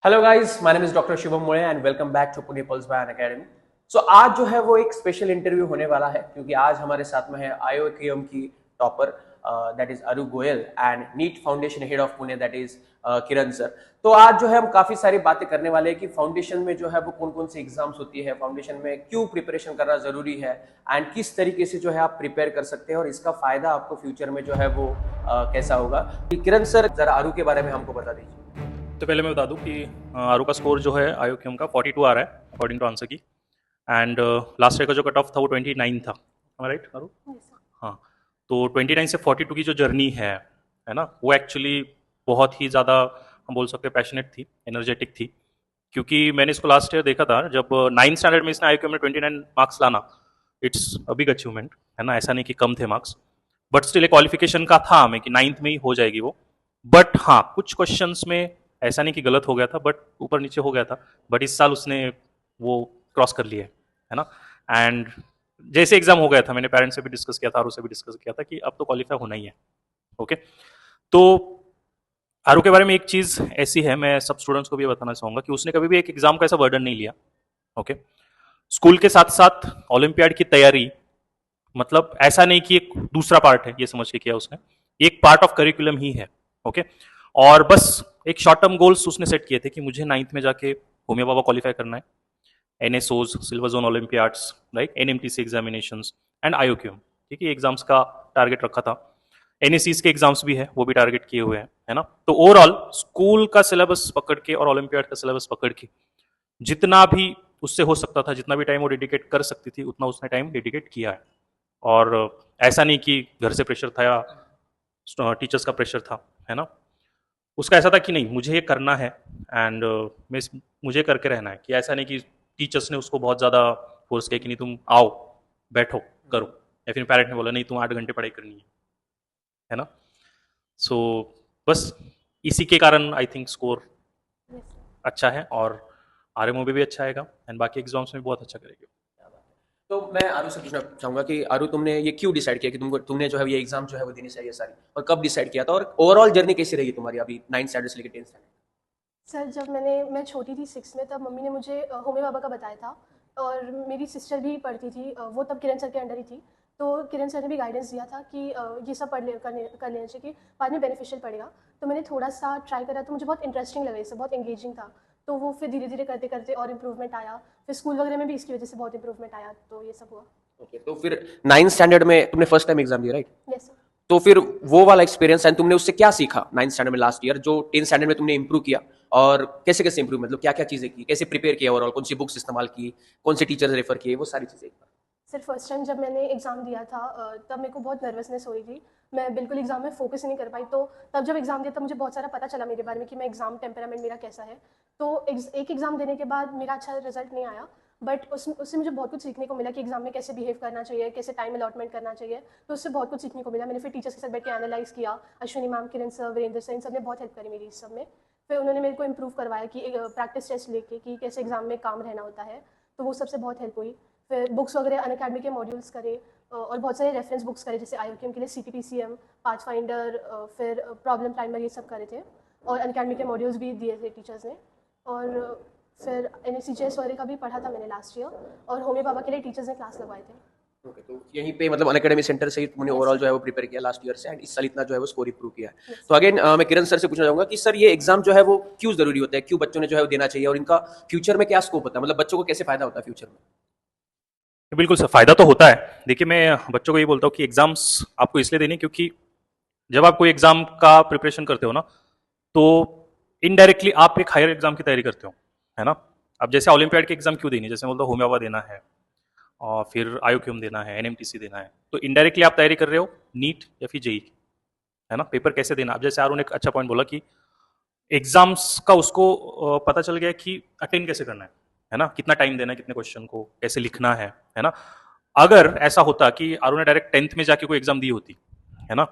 Hello guys, my name is doctor Shivam Mole and welcome back to Pune pulse by academy. So आज जो है वो एक स्पेशल इंटरव्यू होने वाला है क्योंकि आज हमारे साथ में है आईओकेएम की topper that is Aru Goyal and NEET foundation head of Pune that is Kiran sir. तो आज जो है हम काफी सारी बातें करने वाले हैं कि फाउंडेशन में जो है वो कौन कौन सी एग्जाम्स होती है, फाउंडेशन में क्यों प्रिपरेशन करना जरूरी है एंड किस तरीके से जो है आप प्रिपेयर कर सकते हैं और इसका फायदा आपको फ्यूचर में जो है वो कैसा होगा। किरण सर, जरा अरु के बारे में हमको बता दीजिए। तो पहले मैं बता दूं कि आरू का स्कोर जो है आईओकेएम का 42 आ रहा है अकॉर्डिंग टू आंसर की। एंड लास्ट ईयर का जो कट ऑफ था वो 29 था, राइट आरू? हाँ, तो 29 से 42 की जो जर्नी है ना, वो एक्चुअली बहुत ही ज़्यादा हम बोल सकते हैं पैशनेट थी, एनर्जेटिक थी। क्योंकि मैंने इसको लास्ट ईयर देखा था जब 9th स्टैंडर्ड में इसने आईओकेएम में 29 मार्क्स लाना, इट्स अ बिग अचीवमेंट, है ना। ऐसा नहीं कि कम थे मार्क्स, बट स्टिल एक क्वालिफिकेशन का था हमें कि 9th में ही हो जाएगी वो। बट हाँ, कुछ क्वेश्चंस में ऐसा नहीं कि गलत हो गया था, बट ऊपर नीचे हो गया था। बट इस साल उसने वो क्रॉस कर लिया है ना। एंड जैसे एग्जाम हो गया था, मैंने पेरेंट्स से भी डिस्कस किया था, आरू से भी डिस्कस किया था कि अब तो क्वालिफाई होना ही है। ओके, तो आरू के बारे में एक चीज ऐसी है, मैं सब स्टूडेंट्स को भी बताना चाहूंगा कि उसने कभी भी एक एग्जाम का ऐसा बर्डन नहीं लिया। ओके, स्कूल के साथ साथ ओलंपियाड की तैयारी, मतलब ऐसा नहीं कि एक दूसरा पार्ट है ये समझ के किया उसने, एक पार्ट ऑफ करिकुलम ही है। ओके, और बस एक शॉर्ट टर्म गोल्स उसने सेट किए थे कि मुझे 9th में जाके होमियो बाबा क्वालिफाई करना है, NSOs, silver zone olympiads, like NMTC examinations and IOQM. ठीक है, एग्जाम्स का टारगेट रखा था। एनएससीज के एग्जाम्स भी है, वो भी टारगेट किए हुए हैं, है ना। तो ओवरऑल स्कूल का सिलेबस पकड़ के और ओलंपियाड का सिलेबस पकड़ के जितना भी उससे हो सकता था, जितना भी टाइम वो डेडिकेट कर सकती थी, उतना उसने टाइम डेडिकेट किया है। और ऐसा नहीं कि घर से प्रेशर था या टीचर्स का प्रेशर था, है ना। उसका ऐसा था कि नहीं, मुझे ये करना है एंड मुझे करके रहना है। कि ऐसा नहीं कि टीचर्स ने उसको बहुत ज़्यादा फोर्स किया कि नहीं तुम आओ, बैठो, करो, या फिर पेरेंट ने बोला नहीं तुम 8 घंटे पढ़ाई करनी है ना। सो बस इसी के कारण आई थिंक स्कोर अच्छा है, और आरएमओ में भी अच्छा आएगा एंड बाकी एग्जाम्स में भी बहुत अच्छा करेगी। तो मैं आरू से पूछना चाहूंगा कि आरू, तुमने ये क्यों डिसाइड किया कि तुमने जो है ये एग्जाम जो है वो देनी चाहिए सारी, और कब डिसाइड किया था, और ओवरऑल जर्नी कैसी रही तुम्हारी अभी 9th स्टैंडर्ड से लेकर 10th स्टैंडर्ड? सर, जब मैं छोटी थी 6 में, तब मम्मी ने मुझे होमी बाबा का बताया था। और मेरी सिस्टर भी पढ़ती थी, वो तब किरण सर के अंडर ही थी। तो किरण सर ने भी गाइडेंस दिया था कि ये सब कर लेना चाहिए कि बाद में बेनिफिशियल पड़ेगा। तो मैंने थोड़ा सा ट्राई करा, तो मुझे बहुत इंटरेस्टिंग लगा, इससे बहुत एंगेजिंग था। तो वो फिर धीरे धीरे करते करते और इम्प्रूवमेंट आया। फिर स्कूल वगैरह में भी इसकी वजह से बहुत इम्प्रूवमेंट आया, तो ये सब हुआ। ओके, तो फिर 9th स्टैंडर्ड में तुमने फर्स्ट टाइम एग्जाम दिया, राइट? Yes sir. तो फिर वो वाला एक्सपीरियंस एंड तुमने उससे क्या सीखा 9th स्टैंडर्ड में लास्ट ईयर, जो 10th स्टैंडर्ड में तुमने इंप्रूव किया, और कैसे कैसे इंप्रूव, मतलब क्या क्या चीजें की, कैसे प्रिपेयर किया, ओवरऑल कौन सी बुक्स इस्तेमाल की, कौन से टीचर्स रेफर किए, वो सारी चीजें। सर, फर्स्ट टाइम जब मैंने एग्ज़ाम दिया था, तब मेरे को बहुत नर्वसनेस हो रही थी। मैं बिल्कुल एग्ज़ाम में फोकस ही नहीं कर पाई। तो तब जब एग्ज़ाम दिया, तब मुझे बहुत सारा पता चला मेरे बारे में कि मैं एग्ज़ाम टेम्परामेंट मेरा कैसा है। तो एक एग्ज़ाम देने के बाद मेरा अच्छा रिजल्ट नहीं आया, बट उससे मुझे बहुत कुछ सीखने को मिला कि एग्ज़ाम में कैसे बिहेव करना चाहिए, कैसे टाइम अलॉटमेंट करना चाहिए। तो उससे बहुत कुछ सीखने को मिला। मैंने फिर टीचर्स के साथ बैठ के एनालाइज़ किया। अश्विनी मैम, किरण सर, वीरेंद्र सर, इन सब ने बहुत हेल्प करी मेरी इस सब में। फिर उन्होंने मेरे को इम्प्रूव करवाया कि प्रैक्टिस टेस्ट लेके कि कैसे एग्ज़ाम में काम रहना होता है। तो वो सबसे बहुत हेल्प हुई। फिर बुक्स वगैरह अनअकैडमी के मॉड्यूल्स करे, और बहुत सारे रेफरेंस बुक्स करे, जैसे आईओकेएम के लिए CTPCM, पाथफाइंडर, फिर प्रॉब्लम प्राइमर, ये सब करे थे। और अनअकैडमी के मॉड्यूल्स भी दिए थे टीचर्स ने। और फिर NSCGS वगैरह का भी पढ़ा था मैंने लास्ट ईयर। और होमी बाबा के लिए टीचर्स ने क्लास लगवाए थे। ओके, तो यहीं पे मतलब अनअकैडमी सेंटर से ही तुमने ओवरऑल जो है वो प्रिपेयर किया लास्ट ईयर से, एंड इस साल इतना जो है वो स्कोर इंप्रूव किया है। तो अगेन मैं किरण सर से पूछना चाहूंगा कि सर, ये एग्जाम जो है वो क्यों जरूरी होता है, क्यों बच्चों ने जो है वो देना चाहिए, और इनका फ्यूचर में क्या स्कोप होता है, मतलब बच्चों को कैसे फायदा होता है फ्यूचर में? बिल्कुल सर, फायदा तो होता है। देखिए, मैं बच्चों को ये बोलता हूँ कि एग्जाम्स आपको इसलिए देने, क्योंकि जब आप कोई एग्जाम का प्रिपरेशन करते हो ना, तो इनडायरेक्टली आप एक हायर एग्जाम की तैयारी करते हो, है ना। अब जैसे ओलंपियाड के एग्जाम क्यों देनी, जैसे बोलता हूँ होमियोपा देना है, और फिर आईओक्यूएम देना है, एनएमटीसी देना है, तो इनडायरेक्टली आप तैयारी कर रहे हो नीट या फिर जेई, है ना। पेपर कैसे देना, अब जैसे आरू ने एक अच्छा पॉइंट बोला कि एग्जाम्स का उसको पता चल गया कि अटेंड कैसे करना है ना, कितना टाइम देना है, कितने क्वेश्चन को कैसे लिखना है ना। अगर ऐसा होता कि आरू ने डायरेक्ट 10th में जाके कोई एग्जाम दी होती, है ना,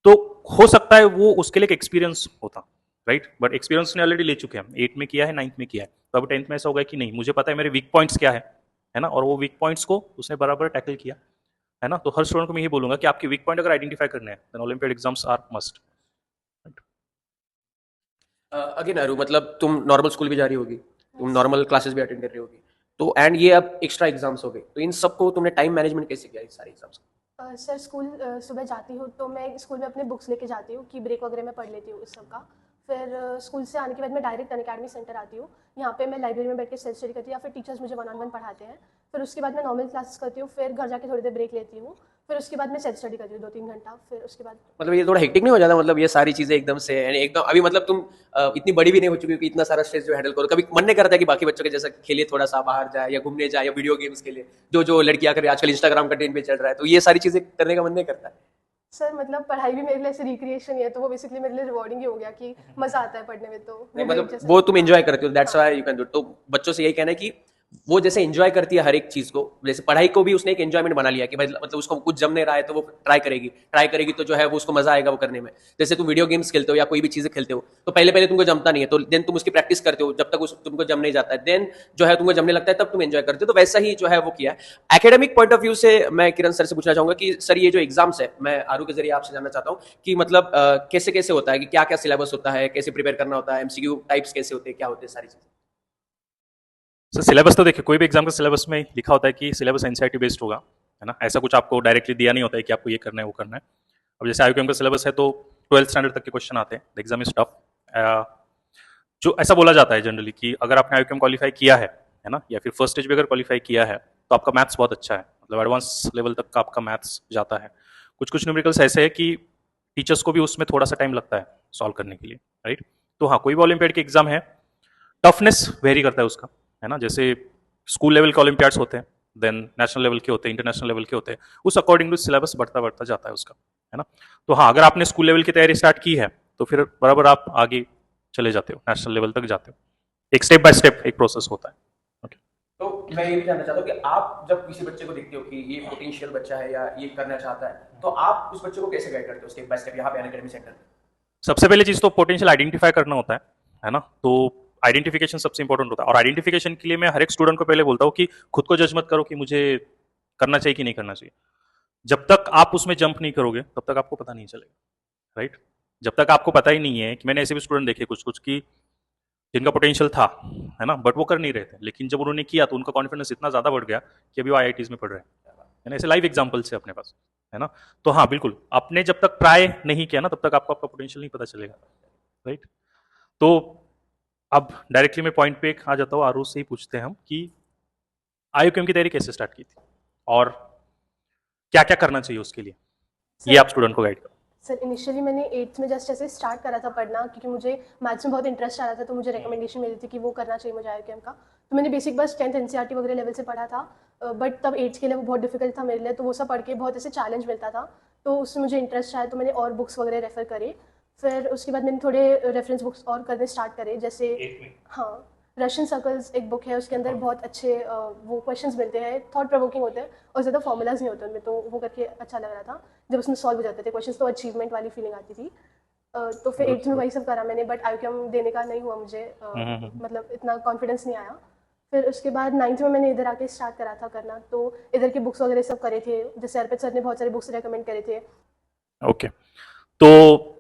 तो हो सकता है वो उसके लिए एक एक्सपीरियंस होता, राइट। बट एक्सपीरियंस ने ऑलरेडी ले चुके हैं, 8 में किया है, 9th में किया है, तो अब 10th में ऐसा होगा कि नहीं, मुझे पता है मेरे वीक पॉइंट्स क्या है ना, और वो वीक पॉइंट्स को उसने बराबर टैकल किया, है ना। तो हर स्टूडेंट को मैं यही बोलूंगा कि आपके वीक पॉइंट अगर आइडेंटिफाई करने हैं, then olympiad exams are must. Again Aru, मतलब तुम नॉर्मल स्कूल भी जा रही होगी, तुम नॉर्मल क्लासेस भी अटेंड कर रही होगी, तो एंड ये अब एक्स्ट्रा एग्जाम्स हो गए, तो इन सबको तुमने टाइम मैनेजमेंट कैसे किया, इस सारे एग्जाम्स का? सर स्कूल सुबह जाती हूँ तो मैं स्कूल में अपने बुक्स लेके जाती हूँ कि ब्रेक वगैरह में पढ़ लेती हूँ इस सब का। फिर स्कूल से आने के बाद मैं डायरेक्ट अनअकैडमी सेंटर आती हूँ। यहाँ पे मैं लाइब्रेरी में बैठ के सेल्फ स्टडी करती हूँ या फिर टीचर्स मुझे 1-on-1 पढ़ाते हैं। फिर उसके बाद मैं नॉर्मल क्लासेस करती हूँ, फिर घर जाके थोड़ी देर ब्रेक लेती हूँ। फिर उसके बाद मैं सेल्फ स्टडी करती हूँ 2-3 घंटा। फिर उसके बाद मतलब ये थोड़ा हेक्टिक नहीं हो जाता, मतलब ये सारी चीजें एकदम से यानी एकदम अभी मतलब तुम इतनी बड़ी भी नहीं हो चुकी हो कि इतना सारा स्ट्रेस जो हैंडल करो, कभी मन नहीं करता कि बाकी बच्चों के जैसा खेले, थोड़ा सा बाहर जाए या घूमने जाए या वीडियो गेम्स के लिए जो जो लड़कियां कर रही है आजकल, इंस्टाग्राम का ट्रेंड पे चल रहा है, तो ये सारी चीजें करने का मन नहीं करता है? सर मतलब पढ़ाई भी मेरे लिए ऐसे रिक्रिएशन ही है, तो वो बेसिकली मेरे लिए रिवॉर्डिंग ही हो गया कि मज़ा आता है पढ़ने में, तो नहीं वो break मतलब जैसा वो लगता तुम है। एंजॉय करते हो, दैट्स हाँ व्हाई यू कैन डू। तो बच्चों से यही कहना है कि वो जैसे एंजॉय करती है हर एक चीज को, जैसे पढ़ाई को भी उसने एक एंजॉयमेंट बना लिया कि मतलब उसको कुछ जम नहीं रहा है तो वो ट्राई करेगी तो जो है वो उसको मजा आएगा वो करने में। जैसे तुम वीडियो गेम्स खेलते हो या कोई भी चीजें खेलते हो, तो पहले पहले तुमको जमता नहीं है, तो देन तुम उसकी प्रैक्टिस करते हो जब तक तुमको जम नहीं जाता है, देन जो है तुमको जमने लगता है तब तुम एंजॉय करते हो। तो वैसा ही जो है वो किया है। एकेडमिक पॉइंट ऑफ व्यू से मैं किरण सर से पूछना चाहूंगा कि सर ये जो एग्जाम्स है, मैं आरू के जरिए आपसे जानना चाहता हूँ कि मतलब कैसे कैसे होता है, कि क्या क्या सिलेबस होता है, कैसे प्रिपेयर करना होता है, एमसीक्यू टाइप्स कैसे होते हैं, क्या होते हैं सारी चीजें? सर सिलेबस तो देखिए, कोई भी एग्जाम का सिलेबस में लिखा होता है कि सिलेबस एनसीईआरटी बेस्ड होगा, है ना। ऐसा कुछ आपको डायरेक्टली दिया नहीं होता है कि आपको ये करना है वो करना है। अब जैसे आईक्यूएम का सिलेबस है तो 12th स्टैंडर्ड तक के क्वेश्चन आते हैं, द एग्जाम इज टफ। जो ऐसा बोला जाता है जनरली कि अगर आपने आईक्यूएम क्वालिफाई किया है ना, या फिर फर्स्ट स्टेज भी अगर क्वालिफाई किया है तो आपका मैथ्स बहुत अच्छा है, मतलब एडवांस लेवल तक का आपका मैथ्स जाता है। कुछ कुछ न्यूमेरिकल्स ऐसे है कि टीचर्स को भी उसमें थोड़ा सा टाइम लगता है सॉल्व करने के लिए, राइट। तो हाँ, कोई भी ओलंपियाड की एग्जाम है, टफनेस वेरी करता है उसका, है ना। जैसे स्कूल लेवल के ओलंपियाड्स होते हैं, देन नेशनल लेवल के होते हैं, इंटरनेशनल लेवल के होते हैं, उस अकॉर्डिंग टू सिलेबस बढ़ता बढ़ता जाता है उसका, है ना। तो हाँ, अगर आपने स्कूल लेवल की तैयारी स्टार्ट की है तो फिर बराबर आप आगे चले जाते हो, नेशनल लेवल तक जाते हो। एक स्टेप बाय स्टेप एक प्रोसेस होता है। ओके। तो मैं ये भी जानना चाहता हूँ कि आप जब किसी बच्चे को देखते हो कि ये पोटेंशियल बच्चा है या ये करना चाहता है, तो आप उस बच्चे को कैसे गाइड करते हो स्टेप बाय स्टेप यहाँ पे अनअकैडमी सेंटर में? सबसे पहले चीज तो पोटेंशियल आइडेंटिफाई करना होता है ना। तो आइडेंटिफिकेशन सबसे इंपॉर्टेंट होता है, और आइडेंटिफिकेशन के लिए मैं हर एक स्टूडेंट को पहले बोलता हूँ कि खुद को जज मत करो कि मुझे करना चाहिए कि नहीं करना चाहिए। जब तक आप उसमें जंप नहीं करोगे तब तक आपको पता नहीं चलेगा, राइट। जब तक आपको पता ही नहीं है, कि मैंने ऐसे भी स्टूडेंट देखे कुछ कुछ की जिनका पोटेंशियल था, है ना, बट वो कर नहीं रहे थे, लेकिन जब उन्होंने किया तो उनका कॉन्फिडेंस इतना ज्यादा बढ़ गया कि अभी वो आईआईटीज में पढ़ रहे हैं ना। ऐसे लाइव एग्जाम्पल्स है अपने पास, है ना। तो हाँ बिल्कुल, आपने जब तक ट्राई नहीं किया ना तब तक आपको आपका पोटेंशियल नहीं पता चलेगा, राइट। तो अब डायरेक्टली मैं पॉइंट पे आ जाता हूँ, आरू से ही पूछते हैं हम कि आईयूकेएम की तैयारी कैसे स्टार्ट की थी और क्या क्या करना चाहिए उसके लिए, ये आप स्टूडेंट को गाइड करो। सर इनिशियली मैंने 8th में जस्ट ऐसे स्टार्ट करा था पढ़ना, क्योंकि मुझे मैथ्स में बहुत इंटरेस्ट आ रहा था, तो मुझे रिकमेंडेशन मिली थी कि वो करना चाहिए मुझे आईक्यूएम का। तो मैंने बेसिक बस 10th एनसीईआरटी वगैरह लेवल से पढ़ा था, बट तब 8th के लिए वो बहुत डिफिकल्ट था मेरे लिए, तो वो सब पढ़ के बहुत ऐसे चैलेंज मिलता था, तो उसमें मुझे इंटरेस्ट आया, तो मैंने और बुक्स वगैरह रेफर करे। फिर उसके बाद मैंने थोड़े रेफरेंस बुक्स और करने स्टार्ट करे, जैसे हाँ, रशियन सर्कल्स एक बुक है, उसके अंदर बहुत अच्छे वो क्वेश्चंस मिलते हैं, थॉट प्रोवोकिंग होते हैं और ज़्यादा फॉर्मूलाज नहीं होते उनमें, तो वो करके अच्छा लग रहा था। जब उसमें सॉल्व हो जाते थे क्वेश्चंस तो अचीवमेंट वाली फीलिंग आती थी। तो फिर 8th में वही सब करा मैंने, बट आईक्यूएम देने का नहीं हुआ मुझे, मतलब इतना कॉन्फिडेंस नहीं आया। फिर उसके बाद 9th में मैंने इधर आके स्टार्ट करा था करना, तो इधर के बुक्स वगैरह सब करे थे, जैसे अर्पित सर ने बहुत सारे बुक्स रेकमेंड करे थे। ओके। तो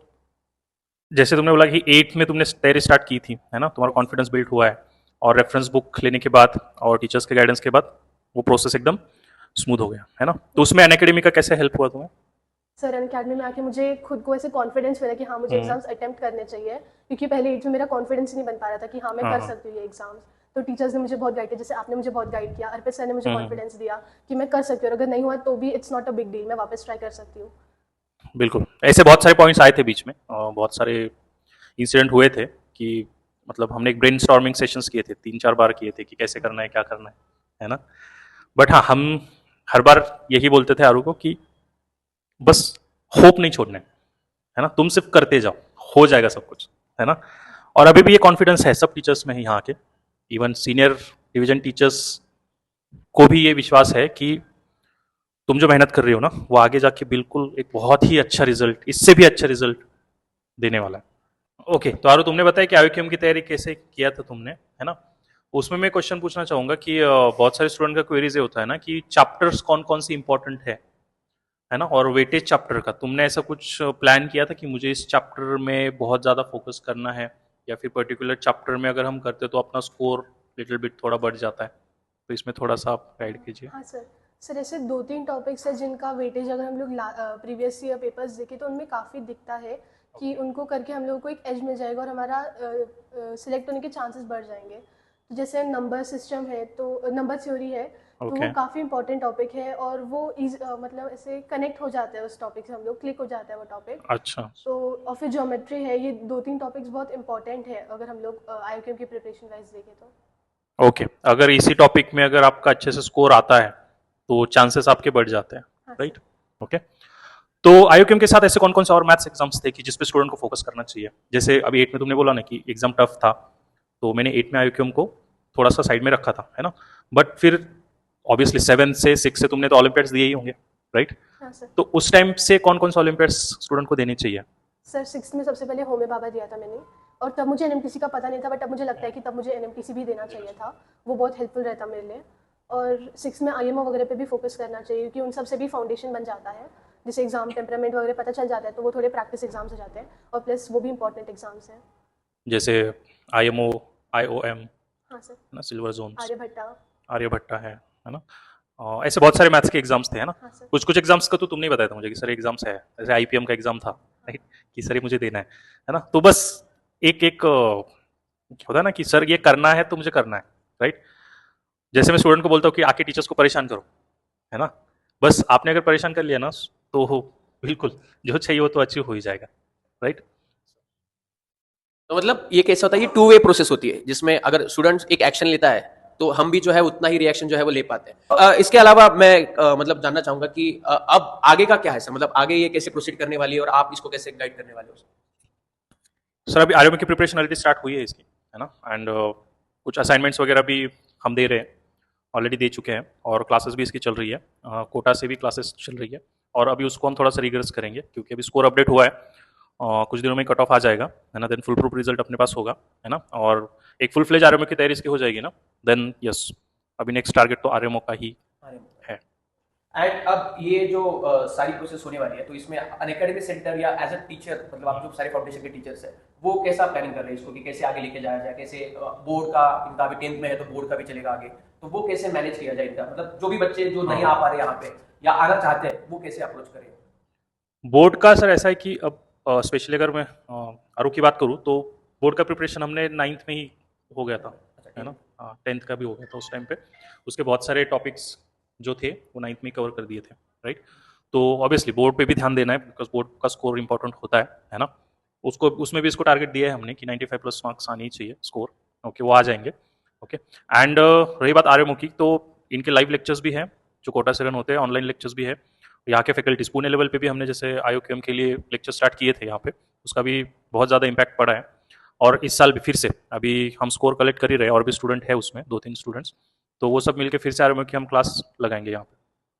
जैसे तुमने बोला कि 8th में तुमने तैयारी स्टार्ट की थी, है ना, तुम्हारा कॉन्फिडेंस बिल्ड हुआ है, और रेफरेंस बुक लेने के बाद और टीचर्स के गाइडेंस के बाद वो प्रोसेस एकदम स्मूथ हो गया, है ना। तो उसमें अनअकैडमी का कैसे हेल्प हुआ तुम्हें? सर अनअकैडमी में आके मुझे खुद को ऐसे कॉन्फिडेंस मिला कि हाँ मुझे एग्जाम्स अटेम्प्ट करने चाहिए, क्योंकि पहले 8th में मेरा कॉन्फिडेंस ही नहीं बन पा रहा था कि हाँ मैं कर सकती हूँ ये एग्जाम्स। तो टीचर्स ने मुझे बहुत गाइड किया, जैसे आपने मुझे बहुत गाइड किया, अर्पित सर ने मुझे कॉन्फिडेंस दिया कि मैं कर सकती हूँ, और अगर नहीं हुआ तो भी it's not a big deal, मैं वापस ट्राई कर सकती हूँ। बिल्कुल, ऐसे बहुत सारे पॉइंट्स आए थे बीच में, और बहुत सारे इंसिडेंट हुए थे कि मतलब हमने एक ब्रेन स्टॉर्मिंग सेशंस किए थे, 3-4 बार किए थे कि कैसे करना है, क्या करना है ना। बट हाँ, हम हर बार यही बोलते थे आरू को कि बस होप नहीं छोड़ना है ना, तुम सिर्फ करते जाओ, हो जाएगा सब कुछ, है ना। और अभी भी ये कॉन्फिडेंस है सब टीचर्स में ही यहाँ के, इवन सीनियर डिवीजन टीचर्स को भी ये विश्वास है कि तुम जो मेहनत कर रही हो ना वो आगे जाके बिल्कुल एक बहुत ही अच्छा रिजल्ट, इससे भी अच्छा रिजल्ट देने वाला है। ओके, तो आरू तुमने बताया कि आईक्यूएम की तैयारी कैसे किया था तुमने, है ना। उसमें मैं क्वेश्चन पूछना चाहूंगा कि बहुत सारे स्टूडेंट का क्वेरीज ये होता है ना कि चैप्टर्स कौन कौन सी इंपॉर्टेंट है ना, और वेटेज चैप्टर का तुमने ऐसा कुछ प्लान किया था कि मुझे इस चैप्टर में बहुत ज़्यादा फोकस करना है, या फिर पर्टिकुलर चैप्टर में अगर हम करते तो अपना स्कोर लिटिल बिट थोड़ा बढ़ जाता है? तो इसमें थोड़ा सा आप गाइड कीजिए। हाँ सर। सर ऐसे 2-3 टॉपिक्स हैं जिनका वेटेज अगर हम लोग प्रीवियस ईयर पेपर्स देखें तो उनमें काफ़ी दिखता है कि उनको करके हम लोगों को एक एज मिल जाएगा और हमारा सिलेक्ट होने के चांसेस बढ़ जाएंगे। तो जैसे नंबर सिस्टम है तो नंबर थ्योरी है तो Okay. वो काफ़ी इंपॉर्टेंट टॉपिक है और वो मतलब ऐसे कनेक्ट हो जाता है उस टॉपिक से, हम लोग क्लिक हो जाता है वो टॉपिक। अच्छा। तो और फिर ज्योमेट्री है, ये 2-3 टॉपिक्स बहुत इंपॉर्टेंट है अगर हम लोग IIQM की प्रिपरेशन वाइज देखें तो। ओके, अगर इसी टॉपिक में अगर आपका अच्छे से स्कोर आता है तो चांसेस आपके बढ़ जाते हैं, हाँ राइट? ओके, तो आईओक्यूएम के साथ ऐसे कौन कौन से और मैथ्स एग्जाम्स थे कि जिस पे स्टूडेंट को फोकस करना चाहिए? जैसे अभी 8 में तुमने बोला ना कि एग्जाम टफ था, तो मैंने 8 में आईओक्यूएम को थोड़ा सा साइड में रखा था, है ना? बट फिर ऑब्वियसली 7 से 6 से तुमने तो ओलंपियाड्स दिए ही होंगे, राइट? हाँ सर। तो उस टाइम से कौन कौन से ओलंपियाड्स स्टूडेंट को देने चाहिए? सर 6th में सबसे पहले होमे बाबा दिया था मैंने, और तब मुझे एनएमटीसी का पता नहीं था, बट अब मुझे लगता है कि तब मुझे एनएमटीसी भी देना चाहिए था, वो बहुत हेल्पफुल रहता मेरे लिए। और 6 में आईएमओ वगैरह पे भी फोकस करना चाहिए क्योंकि उन सब से भी फाउंडेशन बन जाता है, जिससे एग्जाम टेम्परामेंट वगैरह पता चल जाता है, तो वो थोड़े प्रैक्टिस एग्जाम्स हो जाते हैं और प्लस वो भी इंपॉर्टेंट एग्जाम्स हैं। जैसे आईएमओ, आईओएम, हाँ सर। ना, सिल्वर जोन्स, आर्यभट्टा। आर्यभट्टा है ना? ऐसे बहुत सारे मैथ्स के एग्जाम्स थे, है ना? हाँ सर। कुछ कुछ एग्जाम्स का तो तुमने ही बताया था मुझे कि सर एग्जाम्स है, जैसे आईपीएम का एग्जाम था, राइट? कि सर ये मुझे देना है ना? तो बस एक एक होता है ना कि सर ये करना है तो मुझे करना है, राइट? जैसे मैं स्टूडेंट को बोलता हूँ कि आके टीचर्स को परेशान करो, है ना? बस आपने अगर परेशान कर लिया ना तो बिल्कुल जो चाहिए वो तो अचीव हो ही जाएगा, राइट? तो मतलब ये कैसा होता है, ये टू वे प्रोसेस होती है जिसमें अगर स्टूडेंट एक एक्शन लेता है तो हम भी जो है उतना ही रिएक्शन जो है वो ले पाते हैं। इसके अलावा मैं मतलब जानना चाहूंगा कि अब आगे का क्या है सर, मतलब आगे ये कैसे प्रोसीड करने वाली है और आप इसको कैसे गाइड करने वाले हो? सर अभी आर्मी की प्रिपरेशन ऑलरेडी स्टार्ट हुई है इसकी, है ना? एंड कुछ असाइनमेंट्स वगैरह भी हम दे रहे हैं, ऑलरेडी दे चुके हैं, और क्लासेस भी इसकी चल रही है, कोटा से भी क्लासेस चल रही है, और अभी उसको हम थोड़ा सा रिगरस करेंगे क्योंकि अभी स्कोर अपडेट हुआ है, कुछ दिनों में कट ऑफ आ जाएगा, है ना? देन फुल प्रूफ रिजल्ट अपने पास होगा, है ना? और एक फुल फ्लेज आरएमओ की तैयारी इसकी हो जाएगी ना, देन यस, अभी नेक्स्ट टारगेट तो आरएमओ का ही है। एंड अब ये जो सारी प्रोसेस होने वाली है तो इसमें अनएकेडमी सेंटर या एज अ टीचर, मतलब आप जो सारे फाउंडेशन के टीचर्स हैं वो कैसा प्लानिंग कर रहे हैं इसको कि कैसे आगे लेके जाया जाए, कैसे बोर्ड का, इनका अभी 10th में है तो बोर्ड का भी चलेगा आगे, तो वो कैसे मैनेज किया जाए इनका, मतलब जो भी बच्चे जो नहीं आ पा रहे यहाँ पे या आना चाहते हैं वो कैसे अप्रोच करें? बोर्ड का सर ऐसा है कि अब स्पेशली अगर मैं आरू की बात करूँ तो बोर्ड का प्रिपरेशन हमने 9th में ही हो गया था, है ना? 10th का भी हो गया था उस टाइम पे, उसके बहुत सारे टॉपिक्स जो थे वो 9th में कवर कर दिए थे, राइट? तो ऑब्वियसली बोर्ड पे भी ध्यान देना है बिकॉज बोर्ड का स्कोर इंपॉर्टेंट होता है ना? उसको उसमें भी इसको टारगेट दिया है हमने कि 95 प्लस मार्क्स आने ही चाहिए स्कोर, ओके? वो आ जाएंगे, ओके? एंड रही बात आर्यमो की, तो इनके लाइव लेक्चर्स भी हैं जो कोटा से रन होते हैं, ऑनलाइन लेक्चर्स भी है, यहाँ के फैकल्टीज पुणे लेवल पे भी हमने जैसे आईओक्यूएम के लिए लेक्चर स्टार्ट किए थे यहाँ पे, उसका भी बहुत ज़्यादा इम्पैक्ट पड़ा है, और इस साल भी फिर से अभी हम स्कोर कलेक्ट कर ही रहे हैं, और भी स्टूडेंट है उसमें 2-3 स्टूडेंट्स, तो वो सब मिलकर फिर से आरएमओ की हम क्लास लगाएंगे यहाँ पे,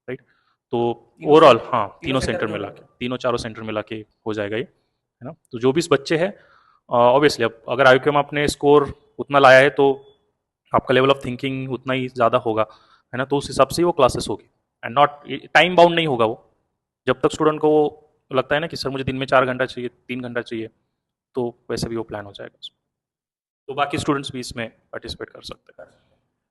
राइट? तो ओवरऑल हाँ, तीनों सेंटर मिला के, तीनों चारों सेंटर मिला के हो जाएगा ये, है ना? तो जो भी बच्चे हैं ऑब्वियसली अब अगर आईओक्यूएम आपने स्कोर उतना लाया है तो आपका लेवल ऑफ थिंकिंग उतना ही ज़्यादा होगा, है ना? तो उस हिसाब से ही वो क्लासेस होगी, एंड नॉट टाइम बाउंड नहीं होगा वो, जब तक स्टूडेंट को वो लगता है ना कि सर मुझे दिन में 4 घंटा चाहिए, 3 घंटा चाहिए, तो वैसे भी वो प्लान हो जाएगा, तो बाकी स्टूडेंट्स भी इसमें पार्टिसिपेट कर सकते हैं।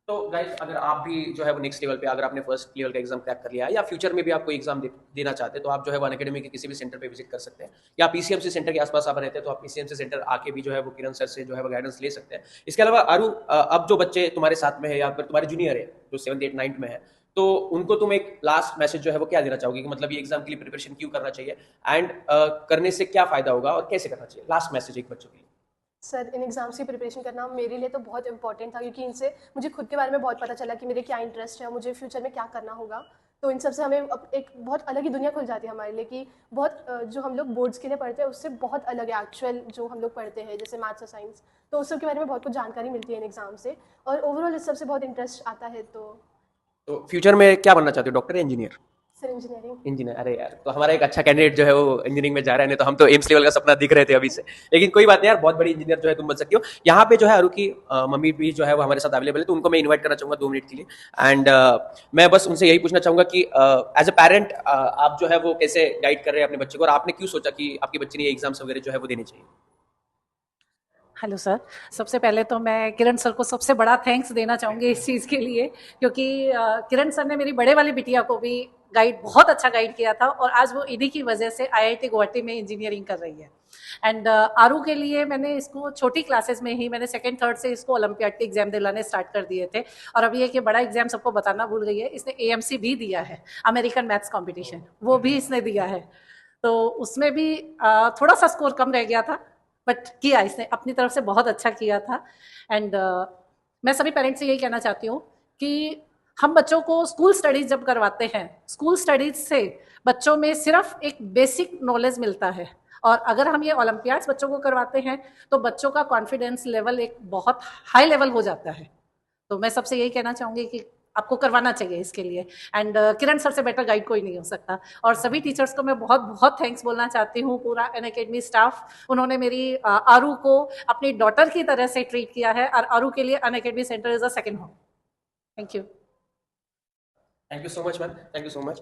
तो गाइस अगर आप भी जो है वो नेक्स्ट लेवल पे, अगर आपने फर्स्ट लेवल का एग्जाम क्रैक कर लिया है या फ्यूचर में भी आपको एग्जाम देना चाहते हैं तो आप जो है वो अनअकैडमी के किसी भी सेंटर पे विजिट कर सकते हैं, या पीसीएमसी सेंटर के आसपास आप रहते हैं तो आप पीसीएमसी सेंटर आके भी जो है वो किरण सर से जो है वो गाइडेंस ले सकते हैं। इसके अलावा अरु, अब जो बच्चे तुम्हारे साथ में है या फिर तुम्हारे जूनियर है जो 7th 8th 9th में है, तो उनको तुम एक लास्ट मैसेज जो है वो क्या देना चाहोगे कि मतलब ये एग्जाम के लिए प्रिपरेशन क्यों करना चाहिए एंड करने से क्या फायदा होगा और कैसे करना चाहिए? लास्ट मैसेज एक बच्चों के लिए। सर इन एग्ज़ाम्स की प्रिपरेशन करना मेरे लिए तो बहुत इंपॉर्टेंट था क्योंकि इनसे मुझे खुद के बारे में बहुत पता चला कि मेरे क्या इंटरेस्ट है और मुझे फ्यूचर में क्या करना होगा। तो इन सब से हमें एक बहुत अलग ही दुनिया खुल जाती है हमारे लिए कि बहुत जो हम लोग बोर्ड्स के लिए पढ़ते हैं उससे बहुत अलग है एक्चुअल जो हम लोग पढ़ते हैं, जैसे मैथ्स और साइंस, तो उस सब के बारे में बहुत कुछ जानकारी मिलती है इन एग्ज़ाम से, और ओवरऑल इस सब से बहुत इंटरेस्ट आता है। तो फ्यूचर में क्या बनना चाहते हो, डॉक्टर या इंजीनियर? Sir engineering. इंजीनियर, अरे यार तो हमारा एक अच्छा कैंडिडेट जो है वो इंजीनियरिंग में जा रहा है, नहीं तो हम तो एम्स लेवल का सपना दिख रहे थे अभी से, लेकिन कोई बात नहीं यार, बहुत बड़ी इंजीनियर जो है तुम बन सकती हो। यहाँ पे जो है अरु की मम्मी भी जो है वो हमारे साथ अवेलेबल है, तो उनको मैं इन्वाइट करना चाहूंगा 2 मिनट के लिए, एंड मैं बस उनसे यही पूछना चाहूंगा कि एज अ पेरेंट आप जो है वो कैसे गाइड कर रहे हैं अपने बच्चे को, और आपने क्यों सोचा कि आपकी बच्ची ने ये एग्जाम्स वगैरह जो है वो देने चाहिए? Hello sir. सबसे पहले तो मैं किरण सर को सबसे बड़ा थैंक्स देना चाहूँगी इस चीज़ के लिए, क्योंकि किरण सर ने मेरी बड़े वाली बिटिया को भी बहुत अच्छा गाइड किया था, और आज वो इन्हीं की वजह से IIT गुवाहाटी में इंजीनियरिंग कर रही है। एंड आरू के लिए मैंने इसको छोटी क्लासेस में ही मैंने सेकंड थर्ड से इसको ओलंपियाड के एग्जाम दिलाने स्टार्ट कर दिए थे, और अभी एक ये बड़ा एग्जाम सबको बताना भूल गई है, इसने AMC भी दिया है, अमेरिकन मैथ्स कॉम्पिटिशन, वो भी इसने दिया है। तो उसमें भी थोड़ा सा स्कोर कम रह गया था, बट किया इसने अपनी तरफ से बहुत अच्छा किया था। एंड मैं सभी पेरेंट्स से यही कहना चाहती हूँ कि हम बच्चों को स्कूल स्टडीज जब करवाते हैं, स्कूल स्टडीज से बच्चों में सिर्फ एक बेसिक नॉलेज मिलता है, और अगर हम ये ओलंपियाड्स बच्चों को करवाते हैं तो बच्चों का कॉन्फिडेंस लेवल एक बहुत हाई लेवल हो जाता है। तो मैं सबसे यही कहना चाहूँगी कि आपको करवाना चाहिए इसके लिए। एंड किरण सर से बेटर गाइड कोई नहीं हो सकता। और सभी टीचर्स को मैं बहुत बहुत थैंक्स बोलना चाहती हूँ, पूरा अनअकैडमी स्टाफ। उन्होंने मेरी आरू को अपनी डॉटर की तरह से ट्रीट किया है, और आरू के लिए Unacademy centre is a second home. Thank you. Thank you so much ma'am, thank you so much.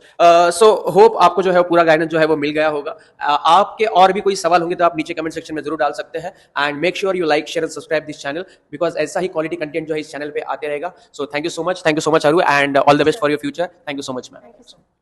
So hope आपको जो है पूरा गाइडेंस जो है वो मिल गया होगा। आपके और भी कोई सवाल होंगे तो आप नीचे कमेंट सेक्शन में जरूर डाल सकते हैं। And make sure you like, share and subscribe this channel, because ऐसा ही क्वालिटी कंटेंट जो है इस चैनल पे आते रहेगा। So thank you so much Aru, and all the best for your future. Thank you so much ma'am. Thank you so much.